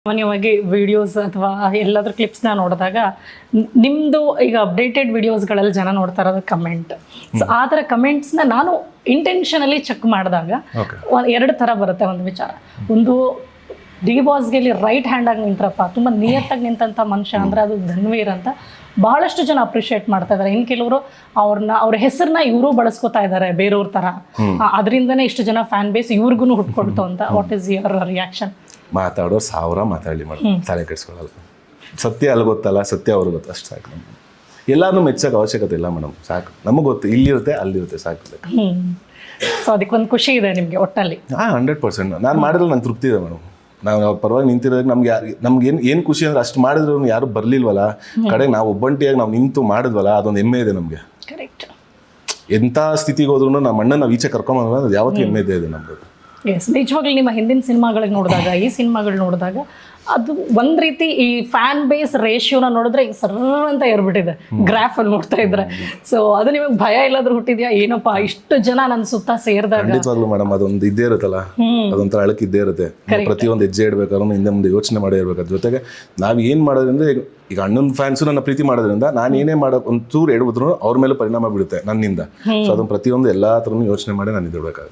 ಸಾಮಾನ್ಯವಾಗಿ ವಿಡಿಯೋಸ್ ಅಥವಾ ಎಲ್ಲಾದ್ರೂ ಕ್ಲಿಪ್ಸ್ನ ನೋಡಿದಾಗ ನಿಮ್ಮದು ಈಗ ಅಪ್ಡೇಟೆಡ್ ವಿಡಿಯೋಸ್ಗಳಲ್ಲಿ ಜನ ನೋಡ್ತಾ ಇರೋದು ಕಮೆಂಟ್. ಸೊ ಆ ಥರ ಕಮೆಂಟ್ಸ್ನ ನಾನು ಇಂಟೆನ್ಷನಲಿ ಚೆಕ್ ಮಾಡಿದಾಗ ಎರಡು ಥರ ಬರುತ್ತೆ. ಒಂದು ವಿಚಾರ, ಒಂದು ಡಿ ಬಾಸ್ಗೆ ಇಲ್ಲಿ ರೈಟ್ ಹ್ಯಾಂಡಾಗಿ ನಿಂತ್ರಪ್ಪ, ತುಂಬ ನಿಯತ್ತಾಗಿ ನಿಂತಹ ಮನುಷ್ಯ ಅಂದರೆ ಅದು ಧನ್ವೀರ್ ಅಂತ ಬಹಳಷ್ಟು ಜನ ಅಪ್ರಿಷಿಯೇಟ್ ಮಾಡ್ತಾ ಇದ್ದಾರೆ. ಇನ್ನು ಕೆಲವರು ಅವ್ರ ಹೆಸರನ್ನ ಇವರು ಬಳಸ್ಕೊತಾ ಇದ್ದಾರೆ ಬೇರೆಯವ್ರ ಥರ, ಅದರಿಂದನೇ ಇಷ್ಟು ಜನ ಫ್ಯಾನ್ ಬೇಸ್ ಇವ್ರಿಗೂ ಹುಟ್ಕೊಳ್ತು ಅಂತ. What is your reaction? ಮಾತಾಡೋ ಸಾವಿರ ಮಾತಾಡಲಿ ಮಾಡಿ ತಲೆ ಕೆಡಿಸ್ಕೊಳ್ಳಲ್ಲ. ಸತ್ಯ ಅಲ್ಲಿ ಗೊತ್ತಲ್ಲ, ಸತ್ಯ ಅವ್ರಿಗೆ ಗೊತ್ತು, ಅಷ್ಟು ಸಾಕು. ನಮ್ಗೆ ಎಲ್ಲಾನು ಮೆಚ್ಚೋಕೆ ಅವಶ್ಯಕತೆ ಇಲ್ಲ ಮೇಡಮ್, ಸಾಕು. ನಮಗೆ ಗೊತ್ತು ಇಲ್ಲಿರುತ್ತೆ ಅಲ್ಲಿರುತ್ತೆ, ಸಾಕು. ಸೊ ಅದಕ್ಕೊಂದು ಖುಷಿ ಇದೆ ನಿಮಗೆ ಒಟ್ಟಲ್ಲಿ? 100%. ನಾನು ಮಾಡಿದ್ರೆ ನಂಗೆ ತೃಪ್ತಿ ಇದೆ ಮೇಡಮ್. ನಾವು ಅವ್ರ ಪರವಾಗಿ ನಿಂತಿರೋದು ನಮ್ಗೆ ಏನು ಖುಷಿ ಅಂದರೆ ಅಷ್ಟು ಮಾಡಿದ್ರು ಯಾರು ಬರಲಿಲ್ವಲ್ಲ ಕಡೆಗೆ ನಾವು ಒಬ್ಬಂಟಿಯಾಗಿ ನಾವು ನಿಂತು ಮಾಡಿದ್ವಲ್ಲ, ಅದೊಂದು ಹೆಮ್ಮೆ ಇದೆ ನಮಗೆ. ಕರೆಕ್ಟ್. ಎಂಥ ಸ್ಥಿತಿಗೆ ಹೋದ್ರೂ ನಮ್ಮ ಅಣ್ಣ ನಾವು ಈಚೆ ಕರ್ಕೊಂಬಂದ್ರೆ ಅದು ಯಾವತ್ತೂ ಹೆಮ್ಮೆ ಇದೆ ನಮ್ಗೆ. ಎಸ್, ನಿಜವಾಗ್ಲೂ ನಿಮ್ಮ ಹಿಂದಿನ ಸಿನಿಮಾಗಳಿಗೆ ನೋಡಿದಾಗ ಈ ಸಿನಿಮಾಗಳು ನೋಡಿದಾಗ ಅದು ಒಂದು ರೀತಿ ಈ ಫ್ಯಾನ್ ಬೇಸ್ ರೇಷಿಯೋನ ನೋಡಿದ್ರೆ ಈಗ ಸರ್ ಅಂತ ಏರ್ಬಿಟ್ಟಿದೆ ಗ್ರಾಫಲ್ಲಿ ನೋಡ್ತಾ ಇದ್ರೆ. ಸೊ ಅದು ನಿಮಗೆ ಭಯ ಇಲ್ಲಾದ್ರೂ ಹುಟ್ಟಿದ್ಯಾ, ಏನಪ್ಪಾ ಇಷ್ಟು ಜನ ನನ್ನ ಸುತ್ತ ಸೇರಿದಾಗ? ಖಂಡಿತವಾಗ್ಲೂ ಮೇಡಮ್, ಅದೊಂದು ಇದ್ದೇ ಇರುತ್ತಲ್ಲ, ಅದೊಂಥರ ಅಳಕ್ ಇದ್ದೇ ಇರುತ್ತೆ. ಪ್ರತಿಯೊಂದು ಹೆಜ್ಜೆ ಇಡ್ಬೇಕಾದ್ರೂ ಹಿಂದೆ ಮುಂದೆ ಯೋಚನೆ ಮಾಡೇ ಇರ್ಬೇಕಾದ್ರೆ, ಜೊತೆಗೆ ನಾವು ಏನು ಮಾಡೋದ್ರಿಂದ ಈಗ ಅಣ್ಣನ ಫ್ಯಾನ್ಸು ನನ್ನ ಪ್ರೀತಿ ಮಾಡೋದ್ರಿಂದ ನಾನು ಏನೇ ಮಾಡೋ ಒಂದು ಚೂರು ಎಡಬಿದ್ರು ಅವ್ರ ಮೇಲೆ ಪರಿಣಾಮ ಬೀಳುತ್ತೆ ನನ್ನಿಂದ. ಸೊ ಅದನ್ನ ಪ್ರತಿಯೊಂದು ಎಲ್ಲ ಥರನೂ ಯೋಚನೆ ಮಾಡಿ ನಾನು ಇದಿರ್ಬೇಕಾಗುತ್ತೆ.